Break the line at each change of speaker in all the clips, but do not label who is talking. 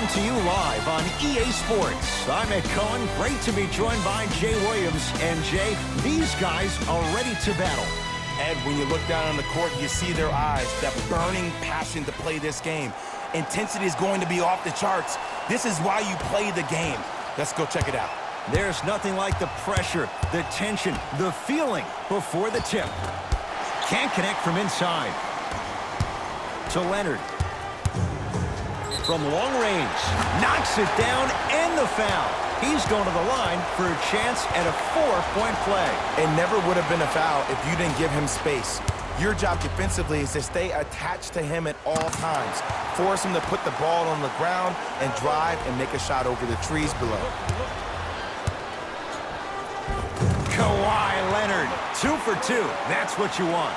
Coming to you live on EA Sports. I'm Ed Cohen. Great to be joined by Jay Williams. And Jay, these guys are ready to battle.
Ed, when you look down on the court, you see their eyes, that burning passion to play this game. Intensity is going to be off the charts. This is why you play the game. Let's go check it out.
There's nothing like the pressure, the tension, the feeling before the tip. Can't connect from inside. To Leonard. From long range. Knocks it down and the foul. He's going to the line for a chance at a 4-point play.
It never would have been a foul if you didn't give him space. Your job defensively is to stay attached to him at all times. Force him to put the ball on the ground and drive and make a shot over the trees below.
Kawhi Leonard, 2 for 2. That's what you want.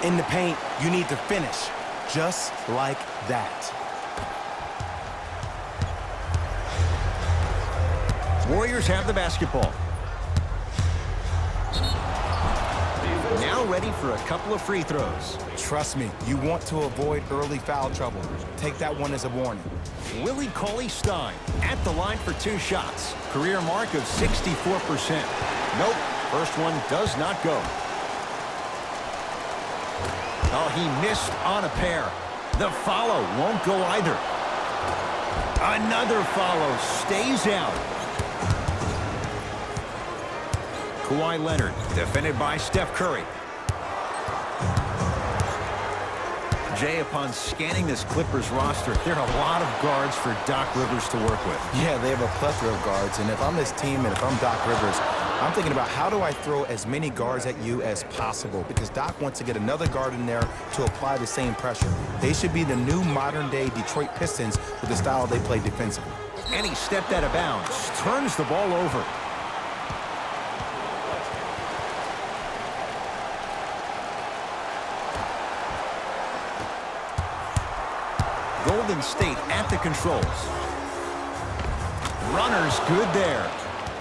In the paint, you need to finish just like that.
Warriors have the basketball. Now ready for a couple of free throws.
Trust me, you want to avoid early foul trouble. Take that one as a warning.
Willie Cauley-Stein at the line for 2 shots. Career mark of 64%. Nope, first one does not go. Oh, he missed on a pair. The follow won't go either. Another follow stays out. Kawhi Leonard, defended by Steph Curry. Jay, upon scanning this Clippers roster, there are a lot of guards for Doc Rivers to work with.
Yeah, they have a plethora of guards, and if I'm this team and if I'm Doc Rivers, I'm thinking about how do I throw as many guards at you as possible, because Doc wants to get another guard in there to apply the same pressure. They should be the new modern-day Detroit Pistons with the style they play defensively.
And he stepped out of bounds, turns the ball over. Golden State at the controls. Runners good there.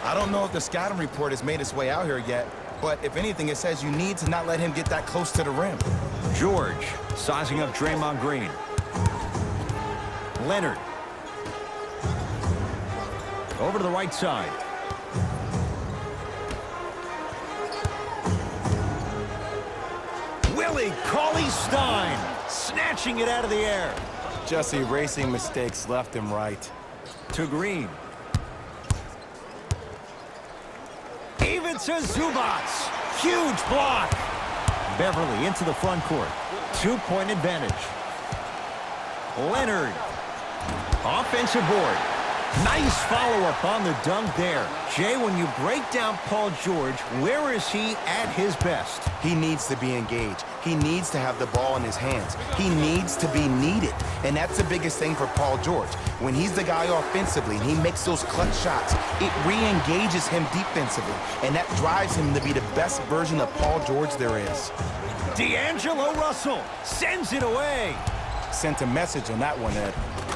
I don't know if the scouting report has made its way out here yet, but if anything, it says you need to not let him get that close to the rim.
George sizing up Draymond Green. Leonard. Over to the right side. Willie Cauley-Stein snatching it out of the air.
Just erasing mistakes left and right.
To Green. Even to Zubats. Huge block. Beverly into the front court. 2-point advantage. Leonard. Offensive board. Nice follow-up on the dunk there. Jay, when you break down Paul George, where is he at his best?
He needs to be engaged. He needs to have the ball in his hands. He needs to be needed. And that's the biggest thing for Paul George. When he's the guy offensively and he makes those clutch shots, it re-engages him defensively. And that drives him to be the best version of Paul George there is.
D'Angelo Russell sends it away.
Sent a message on that one, Ed.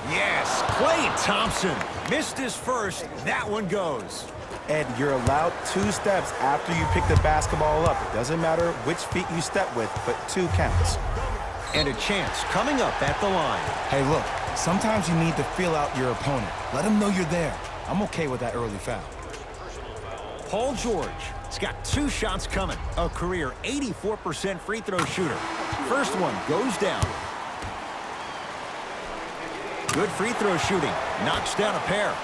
Yes, Klay Thompson missed his first. That one goes.
Ed, you're allowed 2 steps after you pick the basketball up. It doesn't matter which feet you step with, but 2 counts.
And a chance coming up at the line.
Hey, look, sometimes you need to feel out your opponent. Let him know you're there. I'm okay with that early foul.
Paul George has got 2 shots coming. A career 84% free throw shooter. First one goes down. Good free throw shooting. Knocks down a pair.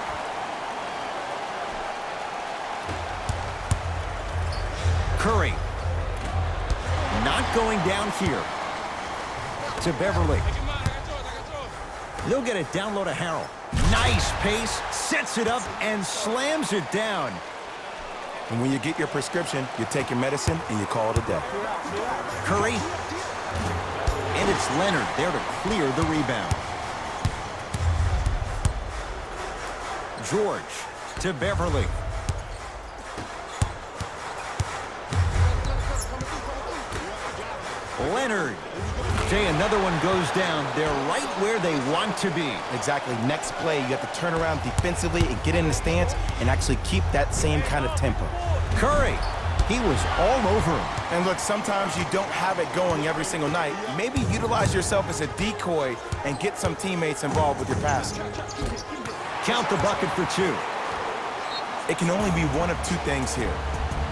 Curry. Not going down here. To Beverly. They'll get it down low to Harrell. Nice pace. Sets it up and slams it down.
And when you get your prescription, you take your medicine and you call it a day.
Curry. And it's Leonard there to clear the rebound. George to Beverly. Leonard. Jay, another one goes down. They're right where they want to be.
Exactly. Next play, you have to turn around defensively and get in the stance and actually keep that same kind of tempo.
Curry. He was all over him.
And look, sometimes you don't have it going every single night. Maybe utilize yourself as a decoy and get some teammates involved with your passing.
Count the bucket for 2.
It can only be one of two things here.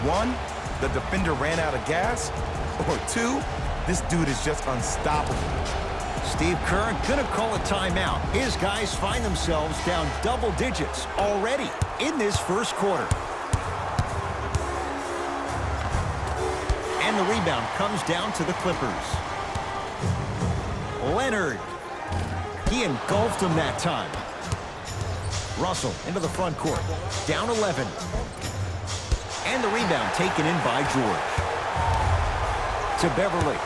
One, the defender ran out of gas. Or 2, this dude is just unstoppable.
Steve Kerr gonna call a timeout. His guys find themselves down double digits already in this first quarter. And the rebound comes down to the Clippers. Leonard. He engulfed him that time. Russell into the front court. Down 11. And the rebound taken in by George. To Beverly.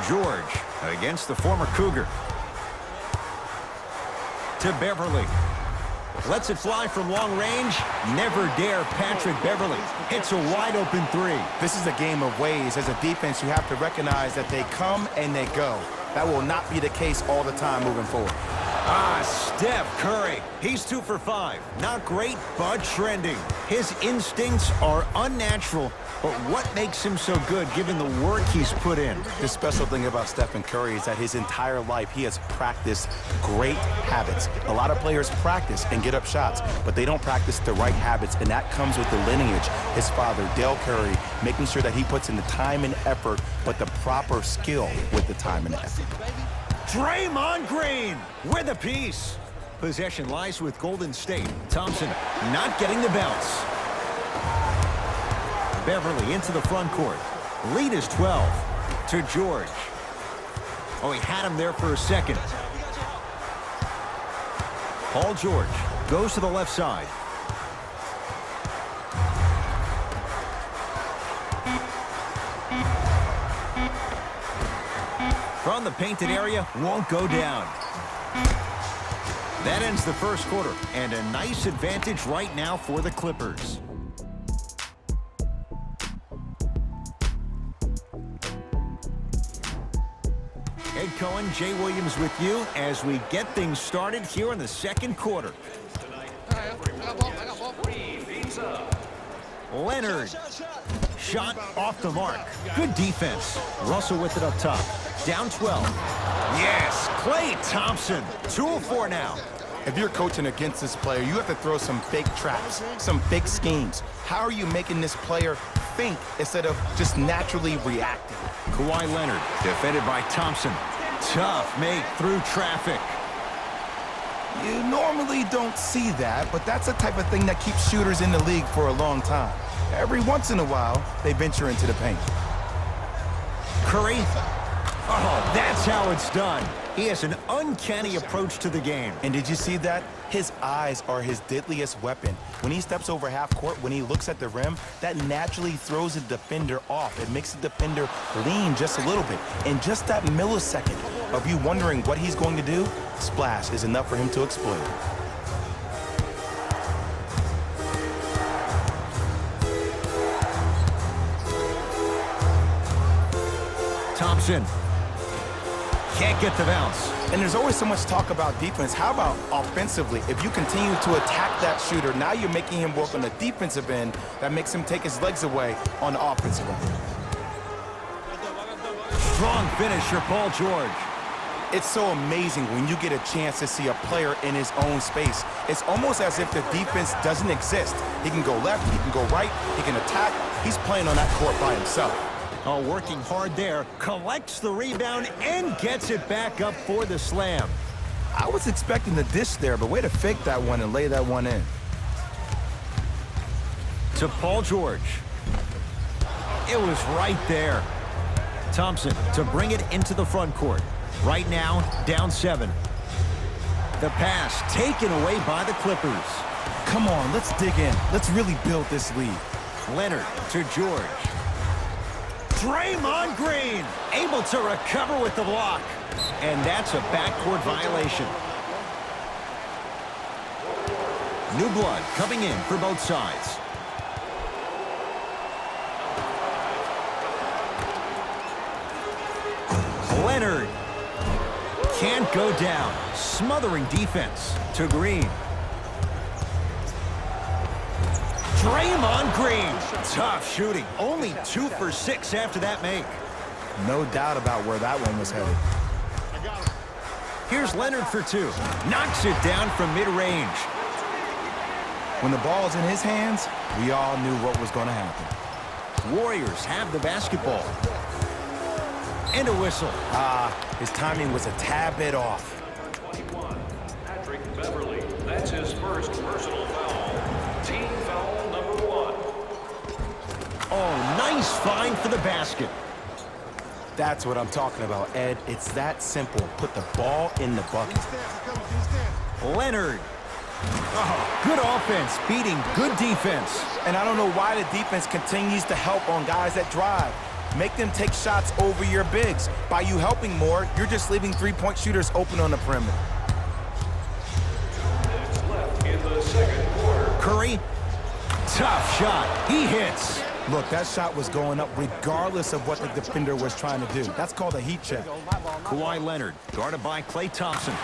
George against the former Cougar. To Beverly. Lets it fly from long range. Never dare Patrick Beverly. Hits a wide open 3.
This is a game of ways. As a defense, you have to recognize that they come and they go. That will not be the case all the time moving forward.
Steph Curry. He's 2 for 5. Not great, but trending. His instincts are unnatural, but what makes him so good given the work he's put in?
The special thing about Stephen Curry is that his entire life he has practiced great habits. A lot of players practice and get up shots, but they don't practice the right habits, and that comes with the lineage. His father, Dale Curry, making sure that he puts in the time and effort, but the proper skill with the time and effort.
Draymond Green with a piece. Possession lies with Golden State. Thompson not getting the bounce. Beverly into the front court. Lead is 12 to George. Oh, he had him there for a second. Paul George goes to the left side. From the painted area, won't go down. That ends the first quarter, and a nice advantage right now for the Clippers. Ed Cohen, Jay Williams with you as we get things started here in the second quarter. Leonard. Shot off the mark. Good defense. Russell with it up top. Down 12. Yes, Klay Thompson. 2 of 4 now.
If you're coaching against this player, you have to throw some big traps, some big schemes. How are you making this player think instead of just naturally reacting?
Kawhi Leonard, defended by Thompson. Tough make through traffic.
You normally don't see that, but that's the type of thing that keeps shooters in the league for a long time. Every once in a while, they venture into the paint.
Curry. Oh, that's how it's done. He has an uncanny approach to the game.
And did you see that? His eyes are his deadliest weapon. When he steps over half court, when he looks at the rim, that naturally throws the defender off. It makes the defender lean just a little bit. And just that millisecond of you wondering what he's going to do, splash is enough for him to explode.
Thompson. Can't get the bounce.
And there's always so much talk about defense. How about offensively? If you continue to attack that shooter, now you're making him work on the defensive end. That makes him take his legs away on the offensive end.
Strong finisher, Paul George.
It's so amazing when you get a chance to see a player in his own space. It's almost as if the defense doesn't exist. He can go left, he can go right, he can attack. He's playing on that court by himself.
Oh, working hard there, collects the rebound and gets it back up for the slam.
I was expecting the dish there, but way to fake that one and lay that one in.
To Paul George. It was right there. Thompson to bring it into the front court. Right now, down 7. The pass taken away by the Clippers.
Come on, let's dig in. Let's really build this lead.
Leonard to George. Draymond Green able to recover with the block. And that's a backcourt violation. New blood coming in for both sides. Leonard Can't go down. Smothering defense to Green. Draymond Green. Tough shooting. Only 2 for 6 after that make.
No doubt about where that one was headed.
Here's Leonard for 2. Knocks it down from mid-range.
When the ball's in his hands, we all knew what was going to happen.
Warriors have the basketball. And a whistle.
His timing was a tad bit off.
21, Patrick Beverly. That's his first personal foul. Team foul number 1.
Oh, nice find for the basket.
That's what I'm talking about, Ed. It's that simple. Put the ball in the bucket.
Leonard. Oh, good offense beating good defense.
And I don't know why the defense continues to help on guys that drive. Make them take shots over your bigs. By you helping more, you're just leaving three-point shooters open on the perimeter.
2 minutes left in the second quarter.
Curry. Tough shot. He hits.
Look, that shot was going up regardless of what the defender was trying to do. That's called a heat check.
Kawhi Leonard, guarded by Klay Thompson.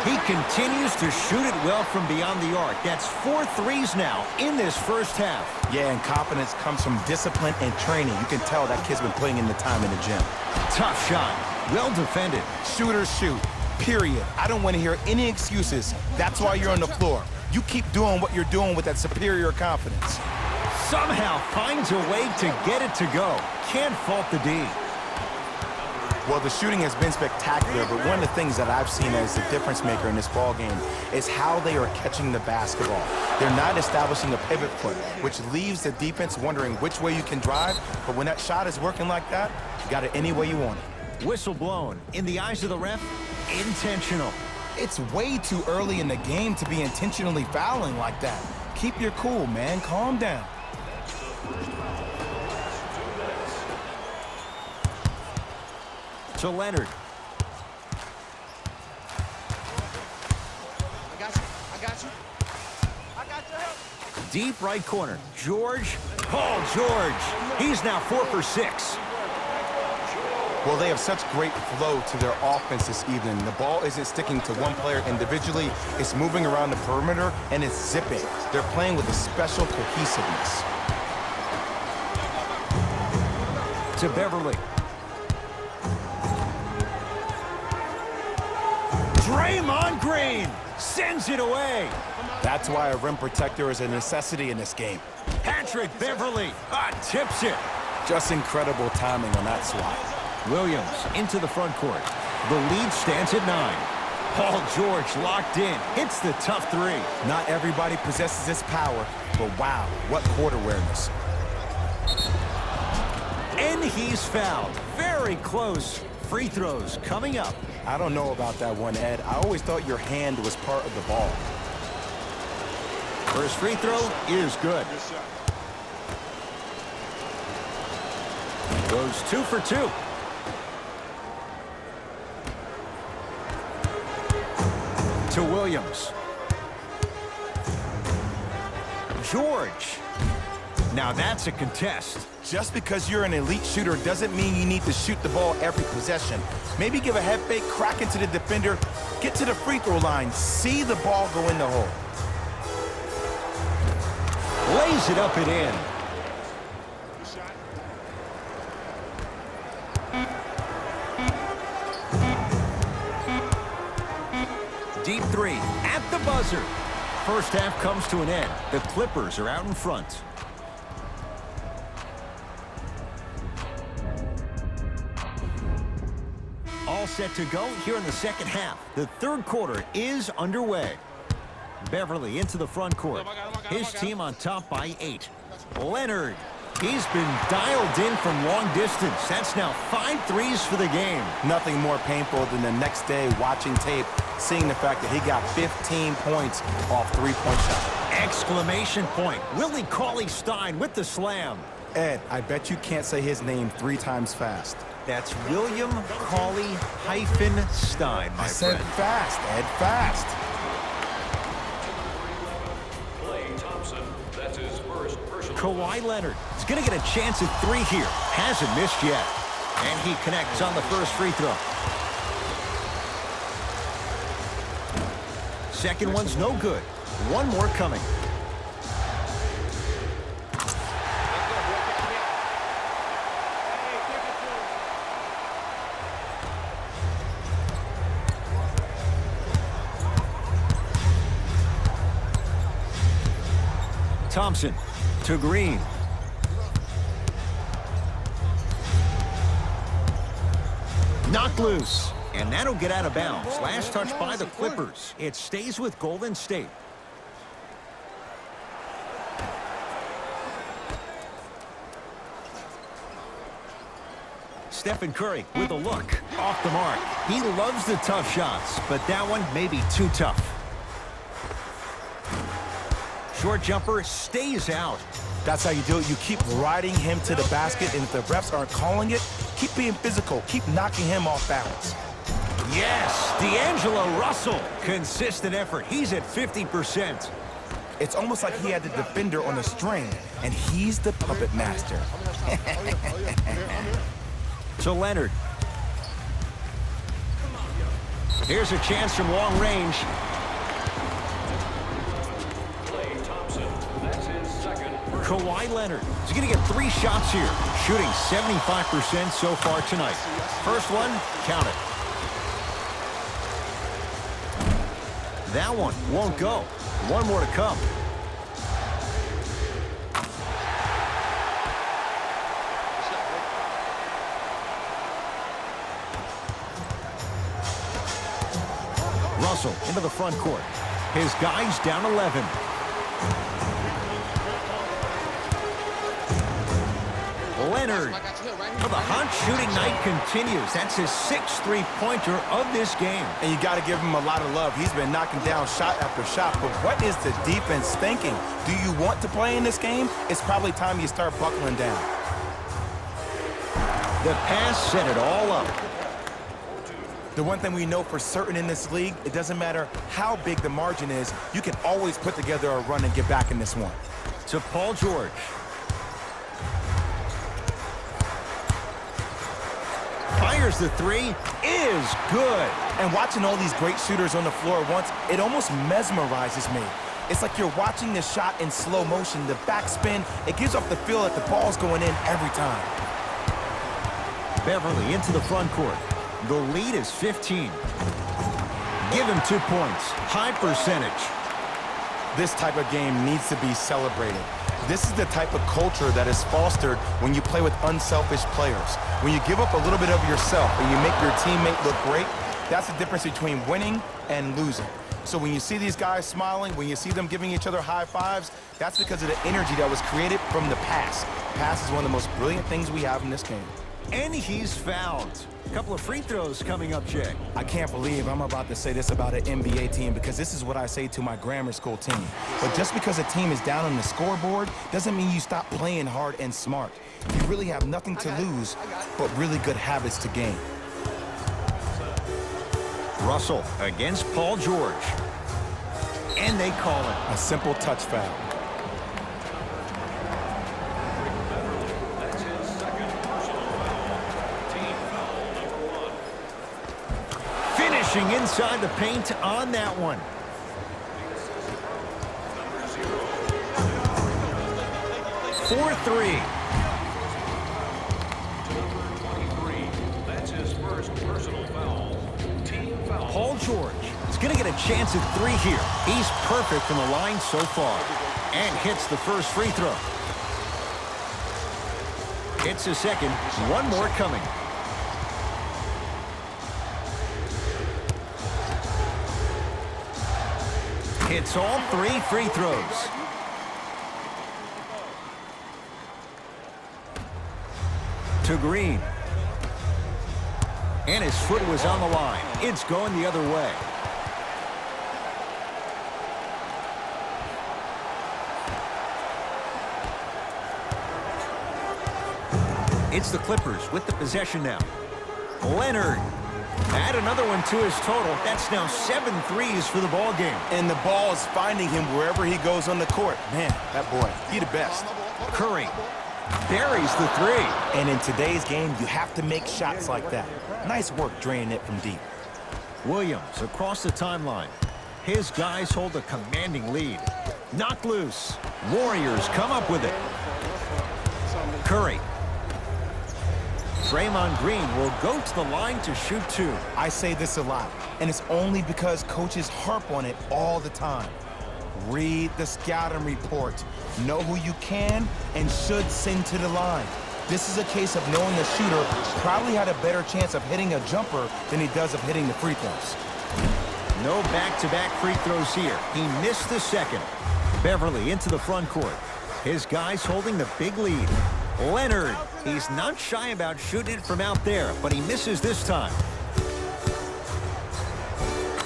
He continues to shoot it well from beyond the arc. That's 4 threes now in this first half.
Yeah, and confidence comes from discipline and training. You can tell that kid's been putting in the time in the gym.
Tough shot. Well defended.
Shooters shoot, period. I don't want to hear any excuses. That's why you're on the floor. You keep doing what you're doing with that superior confidence.
Somehow finds a way to get it to go. Can't fault the D.
Well, the shooting has been spectacular, but one of the things that I've seen as the difference maker in this ball game is how they are catching the basketball. They're not establishing a pivot foot, which leaves the defense wondering which way you can drive, but when that shot is working like that, you got it any way you want it.
Whistle blown. In the eyes of the ref, intentional.
It's way too early in the game to be intentionally fouling like that. Keep your cool, man. Calm down.
To Leonard.
I got you.
Deep right corner. George. Paul George. He's now 4 for 6.
Well, they have such great flow to their offense this evening. The ball isn't sticking to one player individually. It's moving around the perimeter, and it's zipping. They're playing with a special cohesiveness.
To Beverly. Draymond Green sends it away.
That's why a rim protector is a necessity in this game.
Patrick Beverly tips it.
Just incredible timing on that swat.
Williams into the front court. The lead stands at 9. Paul George locked in. Hits the tough 3.
Not everybody possesses this power, but wow, what court awareness.
And he's fouled. Very close. Free throws coming up.
I don't know about that one, Ed. I always thought your hand was part of the ball.
First free throw is good. Goes 2 for 2. To Williams. George. Now that's a contest.
Just because you're an elite shooter doesn't mean you need to shoot the ball every possession. Maybe give a head fake, crack into the defender, get to the free throw line, see the ball go in the hole.
Lays it up and in. Deep 3 at the buzzer. First half comes to an end. The Clippers are out in front. All set to go here in the second half. The third quarter is underway. Beverly into the front court. His team on top by 8. Leonard. He's been dialed in from long distance. That's now 5 threes for the game.
Nothing more painful than the next day watching tape, seeing the fact that he got 15 points off three-point shot.
Exclamation point. Willie Cauley-Stein with the slam.
Ed, I bet you can't say his name 3 times fast.
That's William Cauley-Stein, my
I said
friend.
fast, Ed, fast.
Klay Thompson. That's his first personal.
Kawhi Leonard is going to get a chance at 3 here. Hasn't missed yet. And he connects on the first free throw. Second one's no good. One more coming. Thompson to Green. Knocked loose. And that'll get out of bounds. Last touch by the Clippers. It stays with Golden State. Stephen Curry with a look. Off the mark. He loves the tough shots, but that one may be too tough. Short jumper stays out.
That's how you do it. You keep riding him to the basket, and if the refs aren't calling it, keep being physical. Keep knocking him off balance.
Yes, D'Angelo Russell. Consistent effort. He's at 50%.
It's almost like he had the defender on a string, and he's the puppet master.
To Leonard. Here's a chance from long range. Kawhi Leonard is going to get 3 shots here, shooting 75% so far tonight. First one, count it. That one won't go. One more to come. Russell into the front court. His guy's down 11. Leonard, for the hot shooting night continues. That's his 6th three-pointer of this game.
And you got to give him a lot of love. He's been knocking down shot after shot. But what is the defense thinking? Do you want to play in this game? It's probably time you start buckling down.
The pass set it all up.
The one thing we know for certain in this league, it doesn't matter how big the margin is, you can always put together a run and get back in this one.
To Paul George. Fires the 3, is good.
And watching all these great shooters on the floor at once, it almost mesmerizes me. It's like you're watching the shot in slow motion, the backspin. It gives off the feel that the ball's going in every time.
Beverly into the front court. The lead is 15. Give him 2 points. High percentage.
This type of game needs to be celebrated. This is the type of culture that is fostered when you play with unselfish players. When you give up a little bit of yourself and you make your teammate look great, that's the difference between winning and losing. So when you see these guys smiling, when you see them giving each other high fives, that's because of the energy that was created from the pass. Pass is one of the most brilliant things we have in this game.
And he's fouled. A couple of free throws coming up, Jay.
I can't believe I'm about to say this about an NBA team because this is what I say to my grammar school team. But just because a team is down on the scoreboard doesn't mean you stop playing hard and smart. You really have nothing to lose but really good habits to gain.
Russell against Paul George. And they call it.
A simple touch foul.
Finishing inside the paint on that one. For 3.
That's his first personal foul. Team foul.
Paul George is going to get a chance at 3 here. He's perfect from the line so far. And hits the first free throw. Hits a second. One more coming. Hits all 3 free throws. To Green. And his foot was on the line. It's going the other way. It's the Clippers with the possession now. Leonard. Add another one to his total. That's now 7 threes for the ball game.
And the ball is finding him wherever he goes on the court. Man, that boy, he the best.
Curry buries the 3.
And in today's game, you have to make shots like that. Nice work draining it from deep.
Williams across the timeline. His guys hold a commanding lead. Knocked loose. Warriors come up with it. Curry. Draymond Green will go to the line to shoot 2.
I say this a lot, and it's only because coaches harp on it all the time. Read the scouting report. Know who you can and should send to the line. This is a case of knowing the shooter probably had a better chance of hitting a jumper than he does of hitting the free throws.
No back-to-back free throws here. He missed the second. Beverly into the front court. His guys holding the big lead. Leonard, he's not shy about shooting it from out there, but he misses this time.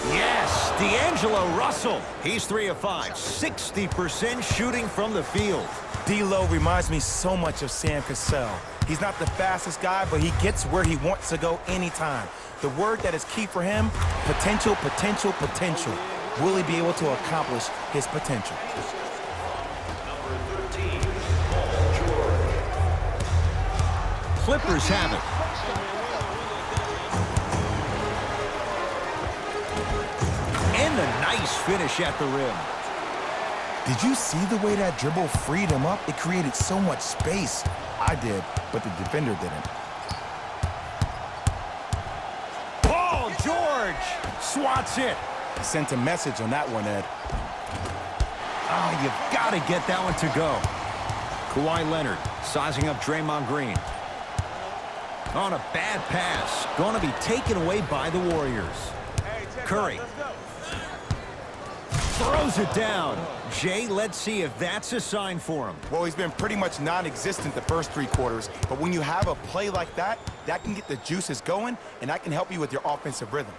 Yes, D'Angelo Russell. He's 3 of 5, 60% shooting from the field.
D'Lo reminds me so much of Sam Cassell. He's not the fastest guy, but he gets where he wants to go anytime. The word that is key for him, potential, potential, potential. Will he be able to accomplish his potential?
Number 13, Paul George.
Clippers have it. And a nice finish at the rim.
Did you see the way that dribble freed him up? It created so much space. I did, but the defender didn't.
Paul George swats it.
Sent a message on that one, Ed.
Oh, you've got to get that one to go. Kawhi Leonard sizing up Draymond Green. On a bad pass. Going to be taken away by the Warriors. Curry. Throws it down. Jay, let's see if that's a sign for him.
Well, he's been pretty much non-existent the first 3 quarters, but when you have a play like that, that can get the juices going, and that can help you with your offensive rhythm.